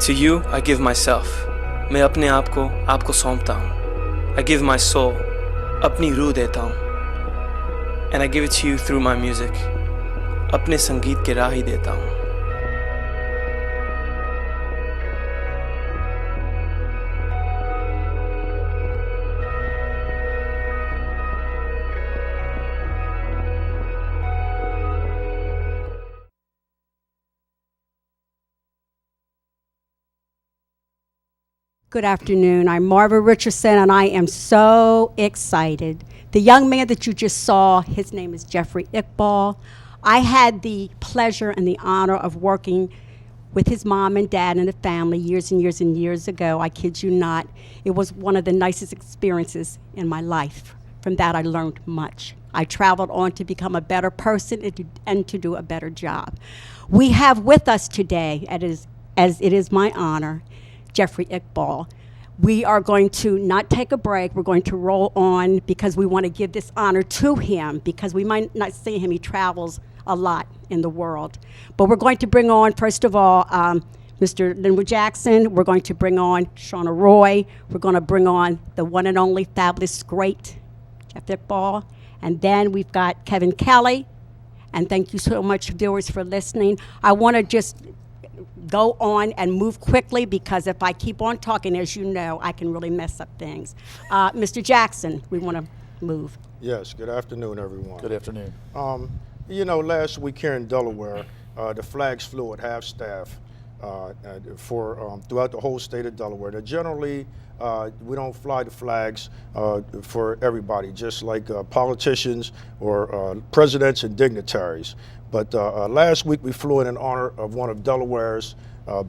To you, I give myself. मैं अपने आप को आपको सौंपता हूँ. I give my soul. अपनी रूह देता हूँ. And I give it to you through my music. अपने संगीत के राह ही देता हूँ. Good afternoon. I'm Marva Richardson, and I am so excited. The young man that you just saw, his name is Jeffrey Iqbal. I had the pleasure and the honor of working with his mom and dad and the family years and years and years ago. I kid you not. It was one of the nicest experiences in my life. From that, I learned much. I traveled on to become a better person and to do a better job. We have with us today, as it is my honor, Jeffrey Iqbal. We are going to not take a break. We're going to roll on because we want to give this honor to him because we might not see him. He travels a lot in the world. But we're going to bring on, first of all, Mr. Linwood Jackson. We're going to bring on Shaana Roy. We're going to bring on the one and only fabulous great Jeff Iqbal. And then we've got Kevin Kelley. And thank you so much, viewers, for listening. I want to just go on and move quickly because if I keep on talking, as you know, I can really mess up things. Mr. Jackson, we want to move. Yes, good afternoon, everyone. Good afternoon. You know, last week here in Delaware, the flags flew at half-staff throughout the whole state of Delaware. Now, generally, we don't fly the flags for everybody, just like politicians or presidents and dignitaries. But last week we flew in honor of one of Delaware's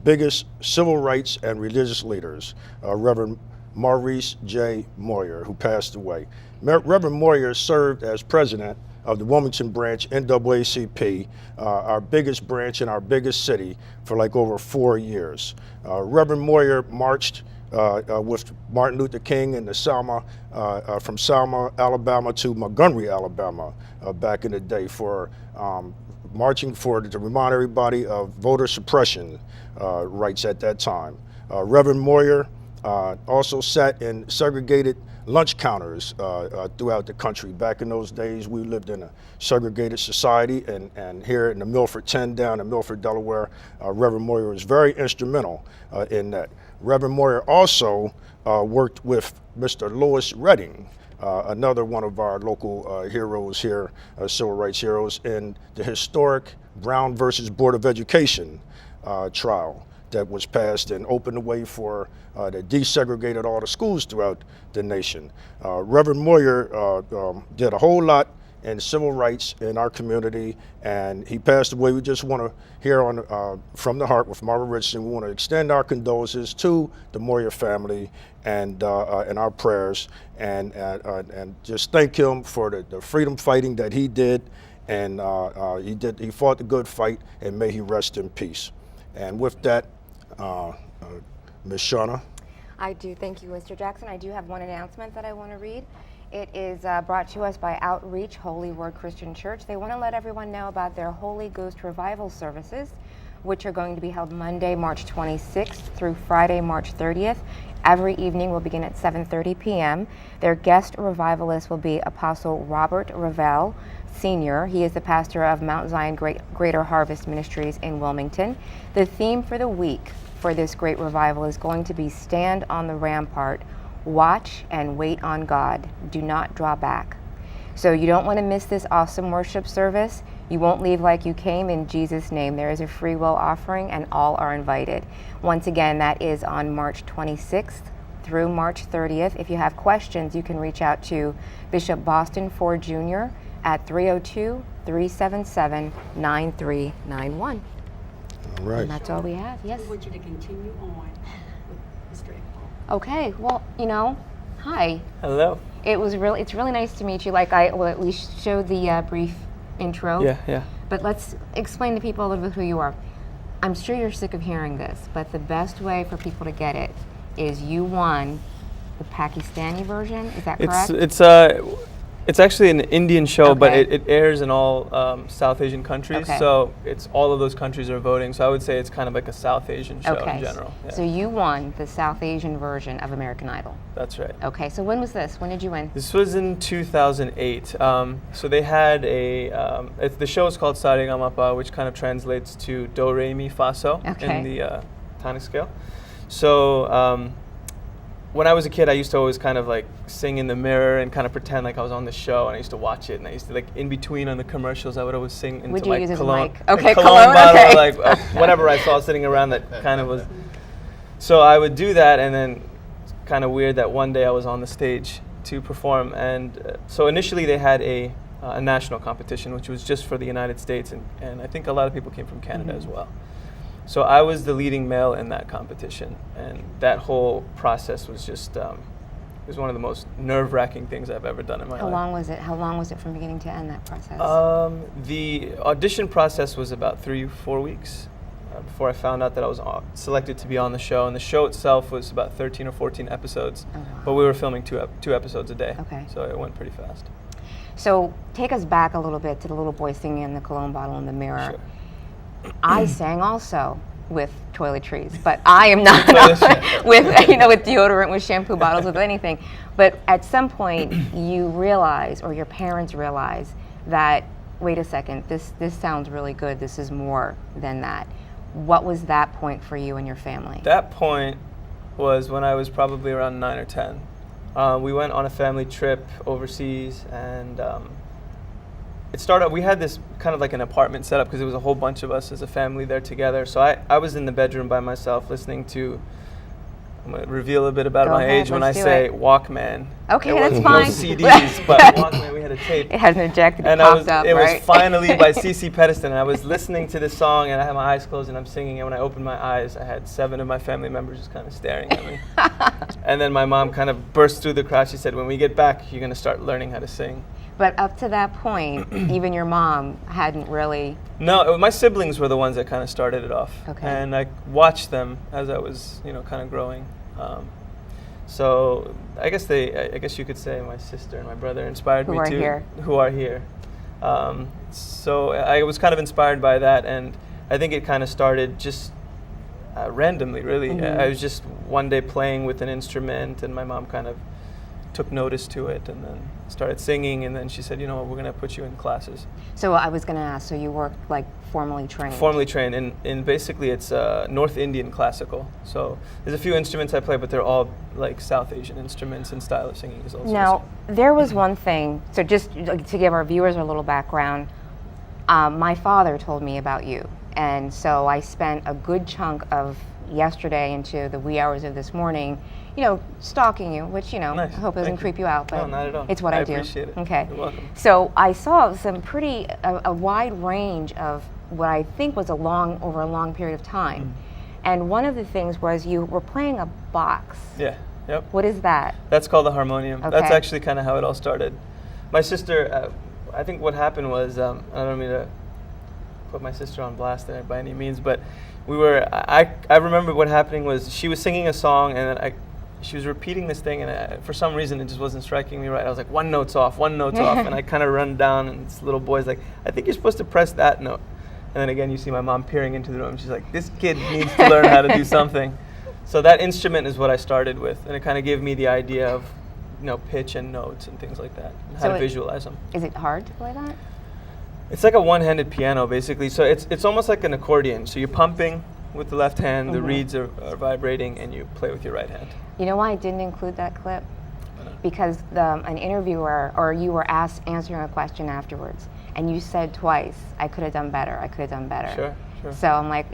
biggest civil rights and religious leaders, Reverend Maurice J. Moyer, who passed away. Reverend Moyer served as president of the Wilmington branch NAACP, our biggest branch in our biggest city, for like over 4 years. Reverend Moyer marched with Martin Luther King in the Selma, from Selma, Alabama to Montgomery, Alabama, back in the day for marching to remind everybody of voter suppression rights at that time. Reverend Moyer also sat in segregated lunch counters throughout the country. Back in those days, we lived in a segregated society, and here in the Milford 10 down in Milford, Delaware, Reverend Moyer was very instrumental in that. Reverend Moyer also worked with Mr. Lewis Redding, another one of our local heroes here, civil rights heroes, in the historic Brown versus Board of Education trial that was passed and opened the way for that desegregated all the schools throughout the nation. Reverend Moyer did a whole lot in civil rights in our community, and he passed away. We just want to hear on from the heart with Marva Richardson. We want to extend our condolences to the Moyer family and our prayers, and just thank him for the freedom fighting that he did, and he fought the good fight, and may he rest in peace. And with that, Ms. Shaana. I do. Thank you, Mr. Jackson. I do have one announcement that I want to read. It is brought to us by Outreach Holy Word Christian Church. They want to let everyone know about their Holy Ghost revival services, which are going to be held Monday, March 26th through Friday, March 30th. Every evening will begin at 7:30 p.m. Their guest revivalist will be Apostle Robert Ravel, Sr. He is the pastor of Mount Zion Greater Harvest Ministries in Wilmington. The theme for the week for this great revival is going to be Stand on the Rampart, Watch and Wait on God. Do not draw back. So you don't want to miss this awesome worship service. You won't leave like you came, in Jesus' name. There is a free will offering and all are invited. Once again, that is on March 26th through March 30th. If you have questions, you can reach out to Bishop Boston Ford Jr. at 302-377-9391. All right. And that's all we have. Yes. I want you to continue on with Mr. Iqbal. Okay. Well, hi. Hello. It's really nice to meet you. We showed the brief intro. Yeah. But let's explain to people a little bit who you are. I'm sure you're sick of hearing this, but the best way for people to get it is you won the Pakistani version. Is that correct? It's actually an Indian show, but Okay. it airs in all South Asian countries. Okay. So it's all of those countries are voting. So I would say it's kind of like a South Asian show Okay. in general. Yeah. So you won the South Asian version of American Idol. That's right. Okay, so when was this? When did you win? This was in 2008. So they had the show is called Saregamapa, which kind of translates to Do Re Mi Fa So Okay. in the tonic scale. So when I was a kid, I used to always kind of like sing in the mirror and kind of pretend like I was on the show, and I used to watch it, and I used to like in between on the commercials, I would always sing into Would you like use his cologne, mic? Okay, a cologne, bottle, okay. like whatever I saw sitting around that kind of was. So I would do that, and then it's kind of weird that one day I was on the stage to perform, and so initially they had a national competition, which was just for the United States, and I think a lot of people came from Canada as well. So I was the leading male in that competition, and that whole process was just it was one of the most nerve-wracking things I've ever done in my How life. long was it? How long was it from beginning to end, that process? The audition process was about 3-4 weeks before I found out that I was selected to be on the show, and the show itself was about 13 or 14 episodes, Oh, wow. but we were filming two episodes a day, Okay. so it went pretty fast. So take us back a little bit to the little boy singing in the cologne bottle in the mirror. Sure. I sang also with toiletries, but I am not Toiletries. with with deodorant, with shampoo bottles, with anything. But at some point, you realize, or your parents realize, that wait a second, this sounds really good. This is more than that. What was that point for you and your family? That point was when I was probably around 9 or 10. We went on a family trip overseas, and it started, we had this kind of like an apartment set up because there was a whole bunch of us as a family there together. So I was in the bedroom by myself listening to, I'm going to reveal a bit about Go my ahead, age when I let's do say it. Walkman. Okay, It that's wasn't fine. no CDs, but Walkman, we had a tape. It has an ejected, And popped up, it right? was Finally by CC Pedeston. And I was listening to this song, and I had my eyes closed, and I'm singing. And when I opened my eyes, I had 7 of my family members just kind of staring at me. And then my mom kind of burst through the crowd. She said, "When we get back, you're going to start learning how to sing." But up to that point, even your mom hadn't really. No, my siblings were the ones that kind of started it off. Okay. And I watched them as I was, kind of growing. So I guess you could say my sister and my brother inspired Who me are to. here. Who are here. So I was kind of inspired by that, and I think it kind of started just randomly, really. Mm-hmm. I was just one day playing with an instrument, and my mom kind of took notice to it, and then started singing, and then she said, "You know what, we're going to put you in classes." So I was going to ask, so you were like formally trained? Formally trained, and basically it's North Indian classical. So there's a few instruments I play, but they're all like South Asian instruments, and style of singing is also Now, there was one thing, so just to give our viewers a little background, my father told me about you, and so I spent a good chunk of yesterday into the wee hours of this morning, stalking you, which, Nice. I hope doesn't Thank you. creep you out, but No, not at all. it's what I do. appreciate it. Okay. You're welcome. So I saw some a wide range of what I think was over a long period of time. And one of the things was you were playing a box. Yeah, yep. What is that? That's called the harmonium. That's Okay. actually kind of how it all started. My sister, I think what happened was, I don't mean to put my sister on blast there by any means, but I remember what happening was she was singing a song, and then she was repeating this thing, and for some reason it just wasn't striking me right. I was like, one note's off, and I kind of run down, and this little boy's like, "I think you're supposed to press that note." And then again, you see my mom peering into the room. She's like, "This kid needs to learn how to do something." So that instrument is what I started with, and it kind of gave me the idea of, pitch and notes and things like that, and how So to visualize them. Is it hard to play that? It's like a one-handed piano, basically. So it's almost like an accordion. So you're pumping with the left hand, the reeds are vibrating, and you play with your right hand. You know why I didn't include that clip? Because an interviewer, or you were answering a question afterwards, and you said twice, "I could have done better, I could have done better." Sure. So I'm like,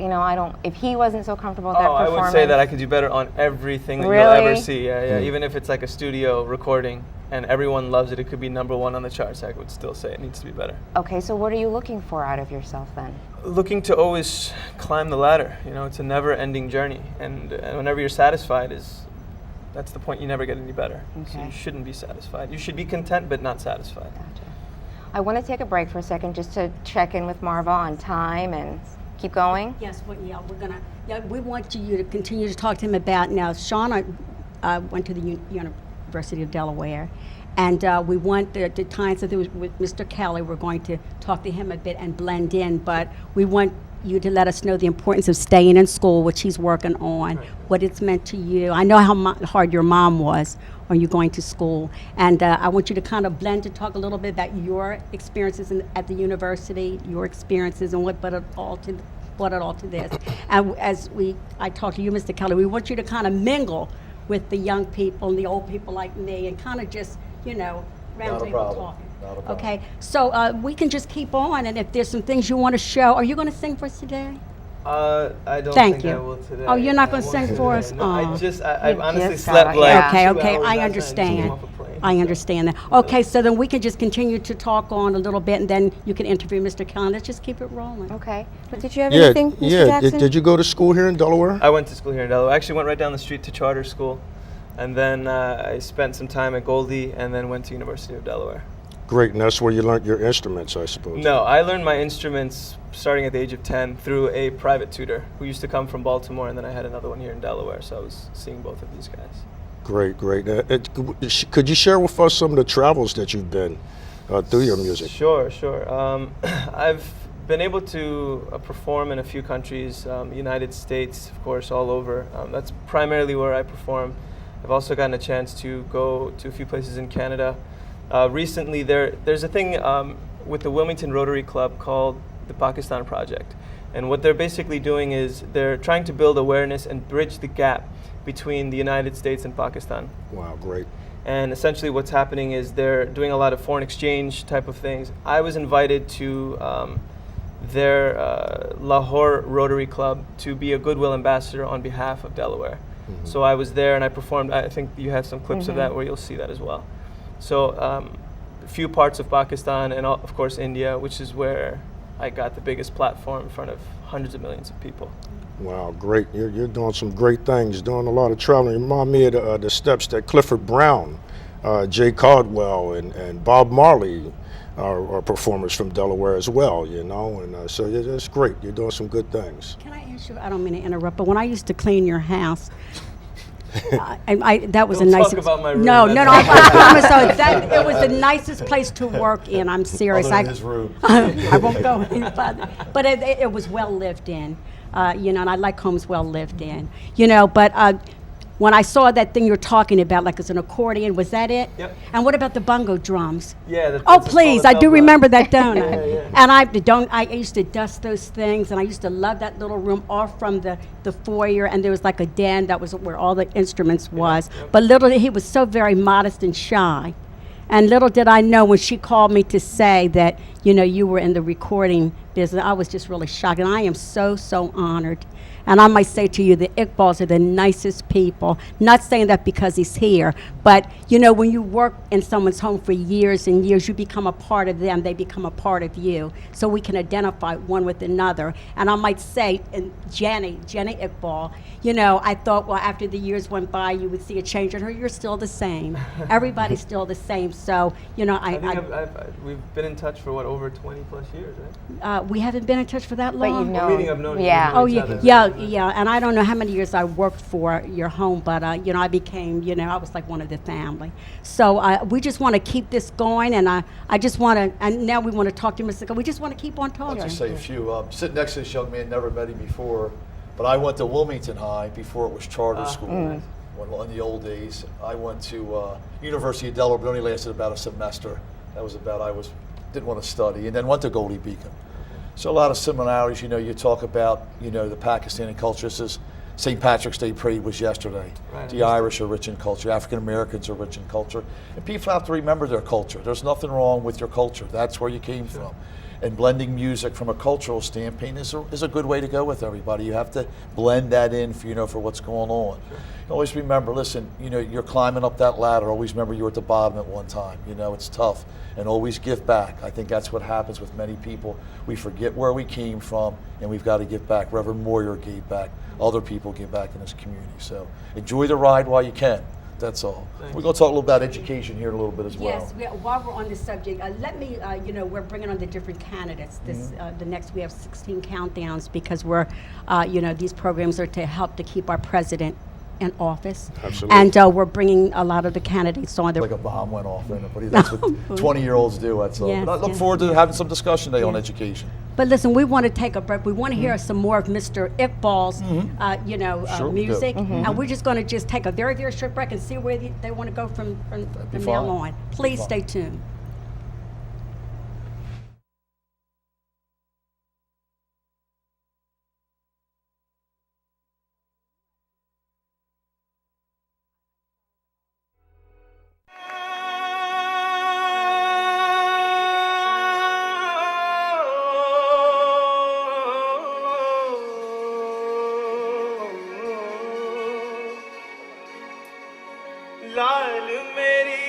if he wasn't so comfortable with that I performance. would say that I could do better on everything that you'll Really? ever see. Yeah. Even if it's like a studio recording and everyone loves it, it could be #1 on the charts, I would still say it needs to be better. Okay, so what are you looking for out of yourself then? Looking to always climb the ladder. It's a never-ending journey, and whenever you're satisfied that's the point. You never get any better. So Okay. you shouldn't be satisfied. You should be content but not satisfied. Gotcha. I want to take a break for a second just to check in with Marva on time and keep going. Yes, we want you to continue to talk to him about now. Shauna went to the University of Delaware, And we want the times that there was with Mr. Kelley, we're going to talk to him a bit and blend in, but we want you to let us know the importance of staying in school, which he's working on, what it's meant to you. I know how hard your mom was on you going to school, and I want you to kind of blend to talk a little bit about your experiences at the university, your experiences, and what brought it all to this. And as I talked to you, Mr. Kelley, we want you to kind of mingle with the young people and the old people like me, and kind of just, round table talking. Okay, so we can just keep on, and if there's some things you want to show, are you going to sing for us today? I don't Thank think you. I will today. Oh, you're not going to sing for us? No, Oh. I honestly just slept got- like yeah. Okay, 2 okay, hours I last night and just understand. came off a plane, I so. understand that. Okay, so then we can just continue to talk on a little bit, and then you can interview Mr. Kelley. Let's just keep it rolling. Okay. But did you have Yeah, anything, Mr. yeah. Jackson? Did you go to school here in Delaware? I went to school here in Delaware. I actually went right down the street to charter school, and then I spent some time at Goldie, and then went to University of Delaware. Great, and that's where you learned your instruments, I suppose. No, I learned my instruments starting at the age of 10 through a private tutor who used to come from Baltimore, and then I had another one here in Delaware, so I was seeing both of these guys. Great, great. Could you share with us some of the travels that you've been through your music? Sure. I've been able to perform in a few countries, United States, of course, all over. That's primarily where I perform. I've also gotten a chance to go to a few places in Canada. Recently, there's a thing with the Wilmington Rotary Club called the Pakistan Project. And what they're basically doing is they're trying to build awareness and bridge the gap between the United States and Pakistan. Wow, great. And essentially what's happening is they're doing a lot of foreign exchange type of things. I was invited to their Lahore Rotary Club to be a goodwill ambassador on behalf of Delaware. Mm-hmm. So I was there and I performed. I think you have some clips of that where you'll see that as well. So a few parts of Pakistan and of course India, which is where I got the biggest platform in front of hundreds of millions of people. Wow, great. You're doing some great things, doing a lot of traveling. You remind me of the steps that Clifford Brown, Jay Caldwell, and Bob Marley are performers from Delaware as well, and so that's great. You're doing some good things. Can I ask you, I don't mean to interrupt, but when I used to clean your house, that was Don't a nice. talk about my room. No, That's I promise. So it was the nicest place to work in. I'm serious. Other than his room. I won't go any further. But it was well lived in, and I like homes well lived in, But when I saw that thing you're talking about, like it's an accordion, was that it? Yep. And what about the bongo drums? Yeah. Oh, please, I do remember that, don't I? Yeah. And I used to dust those things, and I used to love that little room off from the foyer, and there was like a den that was where all the instruments was. Yep. But he was so very modest and shy. And little did I know when she called me to say that, you were in the recording business, I was just really shocked. And I am so, so honored. And I might say to you, the Iqbals are the nicest people. Not saying that because he's here, but when you work in someone's home for years and years, you become a part of them, they become a part of you. So we can identify one with another. And I might say, and Jenny Iqbal, I thought, well, after the years went by, you would see a change in her. You're still the same. Everybody's still the same. So, I think we've been in touch for over 20 plus years, right? we haven't been in touch for that But long. you've known. Meaning I've known you. Yeah. Oh, each yeah, other. yeah, and I don't know how many years I worked for your home, but, I became, I was like one of the family. So we just want to keep this going, and I just want to, and now we want to talk to Mr. We just want to keep on I'll talking. just say a few. Sitting next to this young man, never met him before, but I went to Wilmington High before it was charter school. In the old days, I went to University of Delaware, but only lasted about a semester. That was about didn't want to study, and then went to Goldie Beacon. So a lot of similarities. You talk about the Pakistani culture. This is St. Patrick's Day parade was yesterday. Right. The Irish are rich in culture. African Americans are rich in culture, and people have to remember their culture. There's nothing wrong with your culture. That's where you came from. And blending music from a cultural standpoint is a good way to go with everybody. You have to blend that in for what's going on. Sure. Always remember, listen, you're climbing up that ladder. Always remember you were at the bottom at one time. It's tough. And always give back. I think that's what happens with many people. We forget where we came from, and we've got to give back. Reverend Moyer gave back. Other people give back in this community. So enjoy the ride while you can. That's all. Thanks. We're going to talk a little about education here in a little bit as well. Yes, while we're on this subject, let me, we're bringing on the different candidates. The next, we have 16 countdowns because we're, these programs are to help to keep our president in office. Absolutely. And we're bringing a lot of the candidates on. Like a bomb went off, and that's what 20-year-olds do. That's all. Yes, But I look yes. forward to having some discussion today on Yeah. education. But listen, we want to take a break. We want to hear some more of Mr. Iqbal's, Sure, we do. music. And we're just going to just take a very, very short break and see where they want to go from be now fine. on. Please fine. stay tuned. लाल मेरी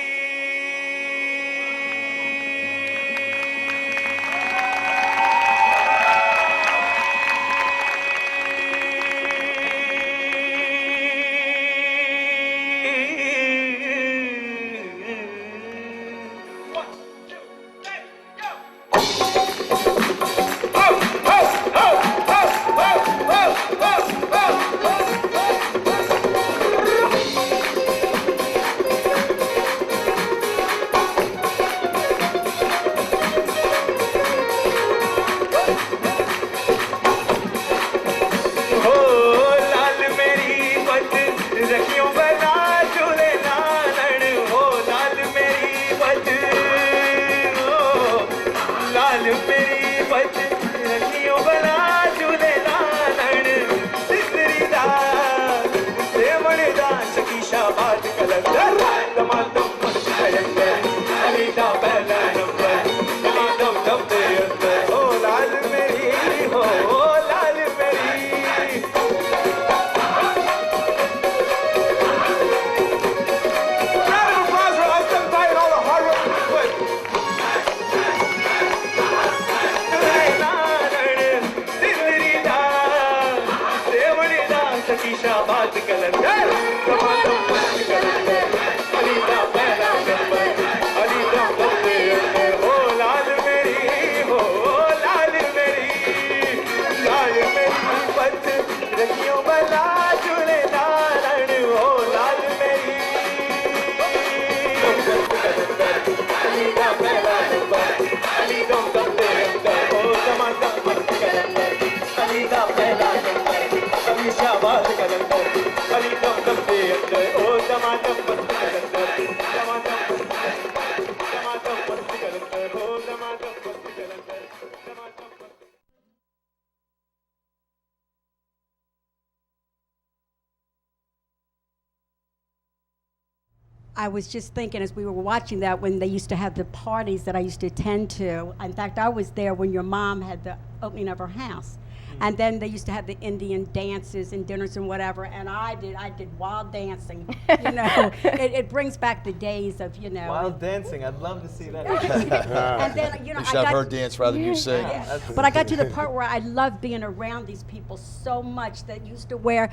I was just thinking as we were watching that when they used to have the parties that I used to attend to. In fact, I was there when your mom had the opening of her house. And then they used to have the Indian dances and dinners and whatever, and I did wild dancing. It brings back the days of, Wild dancing, I'd love to see that. And then, You should have her dance rather than you sing. Yeah. But I got to the part where I loved being around these people so much that used to wear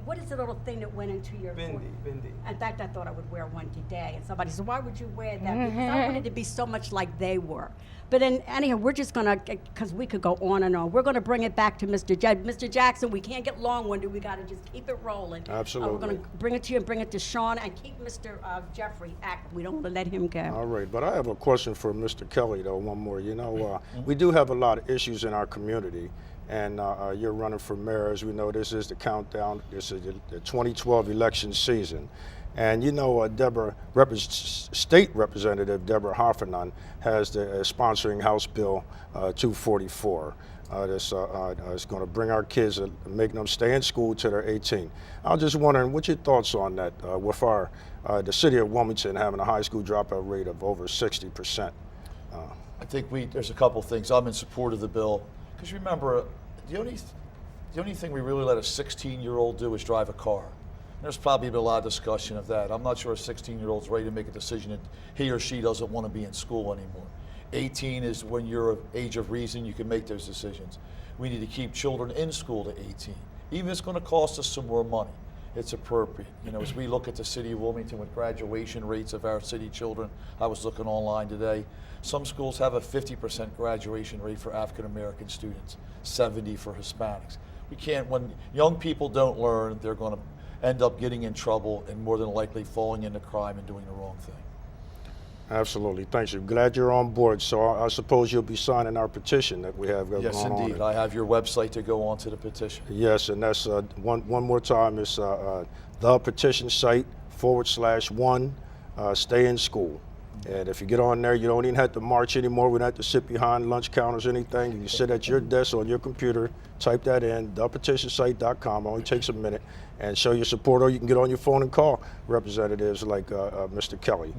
what is the little thing that went into your Bindi. In fact, I thought I would wear one today. And somebody said, why would you wear that? Because I wanted to be so much like they were. But anyhow, we're just going to, because we could go on and on, we're going to bring it back to Mr. Jackson. We can't get long-winded. We got to just keep it rolling. Absolutely. We're going to bring it to you and bring it to Shauna and keep Mr. Jeffrey active. We don't want to let him go. All right, but I have a question for Mr. Kelley, though, one more. We do have a lot of issues in our community, and you're running for mayor. As we know, this is the countdown. This is the 2012 election season. And State Representative Deborah Hoffernan has sponsoring House Bill 244. This is going to bring our kids, making them stay in school till they're 18. I was just wondering, what's your thoughts on that with the city of Wilmington having a high school dropout rate of over 60%? I think there's a couple things. I'm in support of the bill. Because remember, the only thing we really let a 16-year-old do is drive a car. There's probably been a lot of discussion of that. I'm not sure a 16-year-old's ready to make a decision that he or she doesn't want to be in school anymore. 18 is when you're of age of reason, you can make those decisions. We need to keep children in school to 18. Even if it's going to cost us some more money, it's appropriate. As we look at the city of Wilmington with graduation rates of our city children, I was looking online today, some schools have a 50% graduation rate for African American students, 70 for Hispanics. We can't, when young people don't learn, they're going to end up getting in trouble and more than likely falling into crime and doing the wrong thing. Absolutely. Thanks. I'm glad you're on board. So I suppose you'll be signing our petition that we have going on. Yes, indeed. I have your website to go on to the petition. Yes, and that's one more time. It's the petition site /1 stay in school. And if you get on there, you don't even have to march anymore. We don't have to sit behind lunch counters or anything. You can sit at your desk on your computer, type that in, thepetitionsite.com. Only takes a minute, and show your support. Or you can get on your phone and call representatives like Mr. Kelley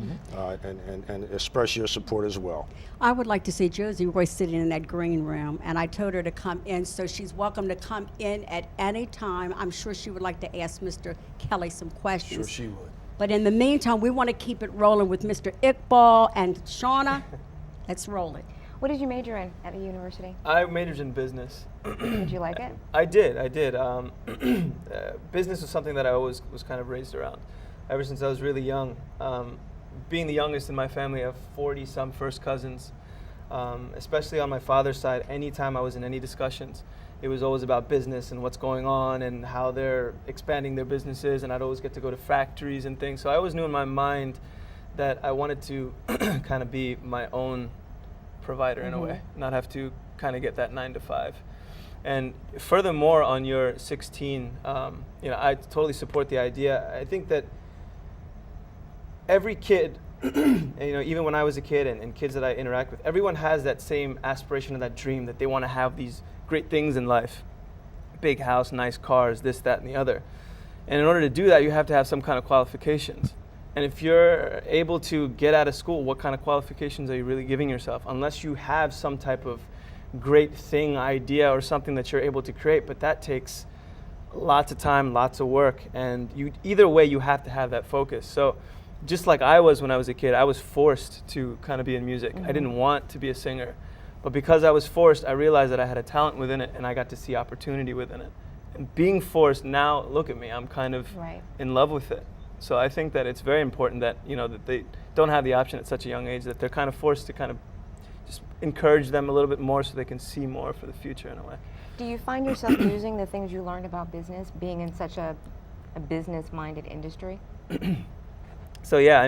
and express your support as well. I would like to see Josie Roy sitting in that green room, and I told her to come in, so she's welcome to come in at any time. I'm sure she would like to ask Mr. Kelley some questions. Sure she would. But in the meantime, we want to keep it rolling with Mr. Iqbal and Shauna. Let's roll it. What did you major in at a university? I majored in business. Did you like it? I did. Business was something that I always was kind of raised around, ever since I was really young. Being the youngest in my family, I have 40-some first cousins. Especially on my father's side, anytime I was in any discussions, it was always about business and what's going on and how they're expanding their businesses, and I'd always get to go to factories and things. So I always knew in my mind that I wanted to kind of be my own provider in a way, not have to kind of get that 9 to 5. And furthermore, on your 16, I totally support the idea. I think that every kid, even when I was a kid and kids that I interact with, everyone has that same aspiration and that dream that they want to have these great things in life. Big house, nice cars, this, that, and the other. And in order to do that, you have to have some kind of qualifications. And if you're able to get out of school, what kind of qualifications are you really giving yourself? Unless you have some type of great thing, idea, or something that you're able to create, but that takes lots of time, lots of work, and either way, you have to have that focus. So just like I was when I was a kid, I was forced to kind of be in music. I didn't want to be a singer. But because I was forced, I realized that I had a talent within it, and I got to see opportunity within it. And being forced, now look at me, I'm kind of in love with it. So I think that it's very important that that they don't have the option at such a young age, that they're kind of forced to kind of just encourage them a little bit more so they can see more for the future in a way. Do you find yourself using the things you learned about business, being in such a business-minded industry? So yeah,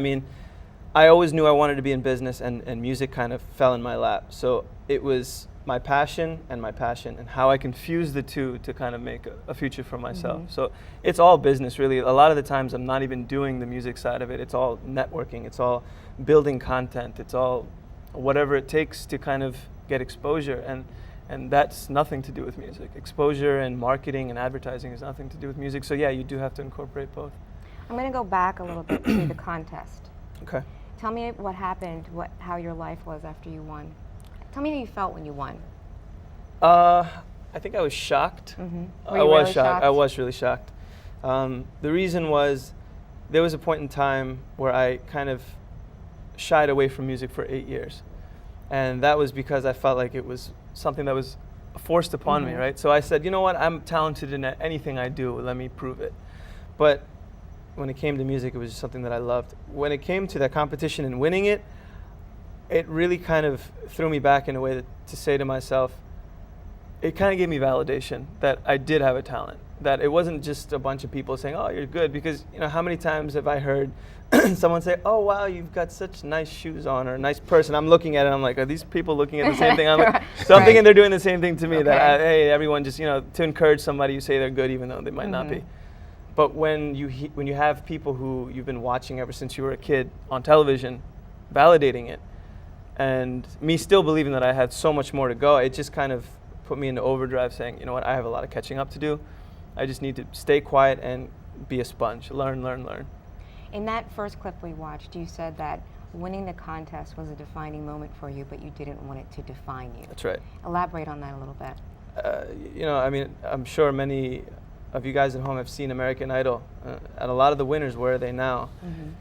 I always knew I wanted to be in business, and music kind of fell in my lap. So it was my passion and how I can fuse the two to kind of make a future for myself. So it's all business, really. A lot of the times I'm not even doing the music side of it. It's all networking. It's all building content. It's all whatever it takes to kind of get exposure. And that's nothing to do with music. Exposure and marketing and advertising is nothing to do with music. So yeah, you do have to incorporate both. I'm going to go back a little bit to the contest. Okay. Tell me what happened, how your life was after you won. Tell me how you felt when you won. I think I was shocked. Were you really shocked? I was really shocked. The reason was there was a point in time where I kind of shied away from music for 8 years. And that was because I felt like it was something that was forced upon me, right? So I said, you know what, I'm talented in anything I do, let me prove it. But when it came to music, it was just something that I loved. When it came to that competition and winning it, it really kind of threw me back in a way to say to myself, it kind of gave me validation that I did have a talent, that it wasn't just a bunch of people saying, oh, you're good, because how many times have I heard someone say, oh, wow, you've got such nice shoes on, or a nice purse, and I'm looking at it, I'm like, are these people looking at the same thing? I'm like, so I'm thinking they're doing the same thing to me, that, hey, everyone just, to encourage somebody, you say they're good even though they might not be. But when you have people who you've been watching ever since you were a kid on television, validating it, and me still believing that I had so much more to go, it just kind of put me into overdrive, saying, you know what, I have a lot of catching up to do. I just need to stay quiet and be a sponge, learn. In that first clip we watched, you said that winning the contest was a defining moment for you, but you didn't want it to define you. That's right. Elaborate on that a little bit. I'm sure many of you guys at home have seen American Idol, and a lot of the winners, where are they now?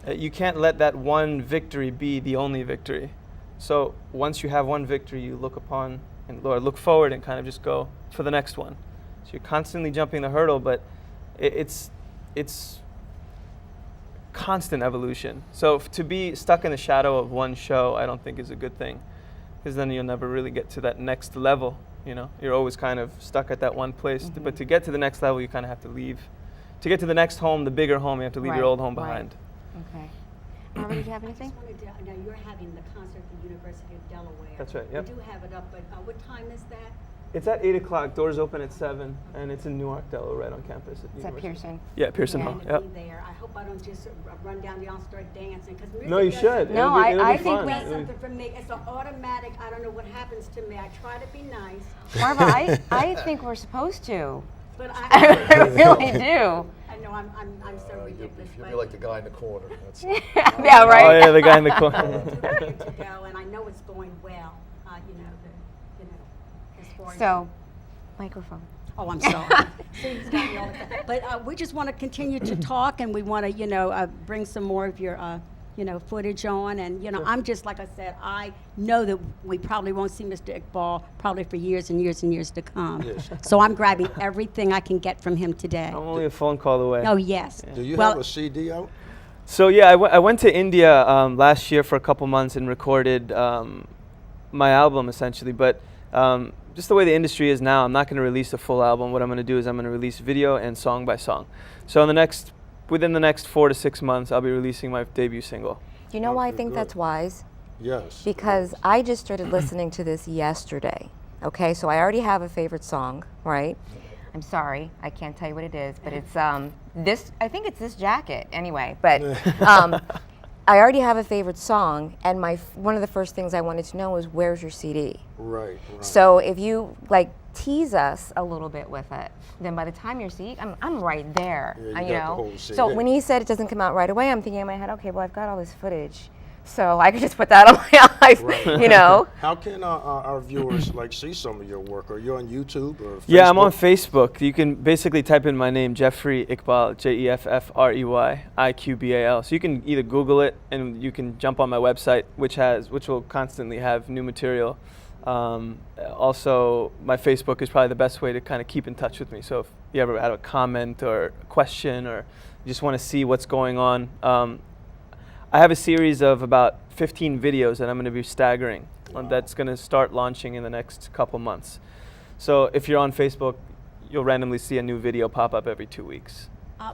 You can't let that one victory be the only victory. So once you have one victory, you look upon and look forward and kind of just go for the next one. So you're constantly jumping the hurdle, but it's constant evolution. So to be stuck in the shadow of one show, I don't think is a good thing, because then you'll never really get to that next level. You're always kind of stuck at that one place. But to get to the next level, you kind of have to leave to get to the next home, the bigger home, you have to leave your old home behind. Okay. Marva, did you have I anything? just wanted to, I know you're having the concert at the University of Delaware. That's right, yep. We do have it up, but what time is that? It's at 8 o'clock, doors open at 7, and it's in Newark, Delaware, right on campus. At Is that University. Pearson? Yeah, Pearson Yeah. Hall. To Yep. be there. I hope I don't just run down the aisle and start dancing. Cause music No, you does should. No, It'll be I fun. think we- That's something for me. It's an automatic. I don't know what happens to me. I try to be nice, Marva, I think we're supposed to. but I really do. I know I'm so You'll ridiculous. be like the guy in the corner. That's Yeah, Oh right. yeah, the guy in the corner. to go, and I know it's going well. As far as So, microphone. Oh, I'm sorry. See, he's got me all the time. But we just want to continue to talk, and we want to, bring some more of your, footage on. And, I'm just, like I said, I know that we probably won't see Mr. Iqbal probably for years and years and years to come. Yes. So I'm grabbing everything I can get from him today. I'm only a phone call away. Oh, yes. Do you Well, have a CD out? So yeah, I went to India last year for a couple months and recorded my album essentially. But just the way the industry is now, I'm not going to release a full album. What I'm going to do is I'm going to release video and song by song. So within the next 4 to 6 months, I'll be releasing my debut single. You know why I Okay, think good. that's wise? Yes. Because I just started listening to this yesterday. Okay, so I already have a favorite song, right? I'm sorry, I can't tell you what it is, but it's this. I think it's this jacket anyway. But I already have a favorite song, and one of the first things I wanted to know was where's your CD. Right. So if you tease us a little bit with it, then by the time you're CD, I'm right there. Yeah, you got the whole So CD. when he said it doesn't come out right away, I'm thinking in my head, okay, well I've got all this footage, so I could just put that on my iPhone, How can our viewers see some of your work? Are you on YouTube or Facebook? Yeah, I'm on Facebook. You can basically type in my name, Jeffrey Iqbal, Jeffrey Iqbal. So you can either Google it, and you can jump on my website, which will constantly have new material. Also, my Facebook is probably the best way to kind of keep in touch with me. So if you ever have a comment or a question, or you just want to see what's going on, I have a series of about 15 videos that I'm going to be staggering. That's going to start launching in the next couple months. So if you're on Facebook, you'll randomly see a new video pop up every 2 weeks.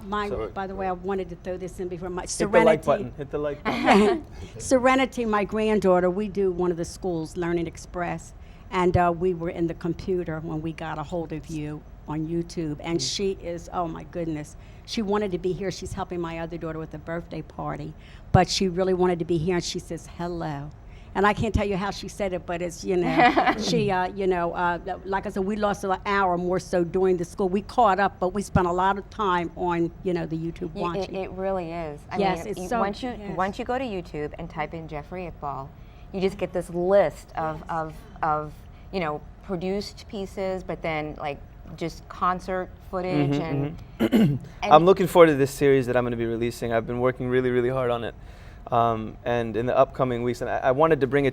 By the way, I wanted to throw this in before my Hit Serenity. the like button. Hit the like button. Serenity, my granddaughter, we do one of the schools, Learning Express, and we were in the computer when we got a hold of you on YouTube, and she is, oh my goodness, she wanted to be here. She's helping my other daughter with a birthday party, but she really wanted to be here, and she says, hello. And I can't tell you how she said it, but it's, she, like I said, we lost an hour more so during the school. We caught up, but we spent a lot of time on, the YouTube watching. It really is. I Yes, mean, it's so- once you go to YouTube and type in Jeffrey Iqbal, you just get this list of produced pieces, but then just concert footage and I'm looking forward to this series that I'm going to be releasing. I've been working really, really hard on it. And in the upcoming weeks, and I wanted to bring it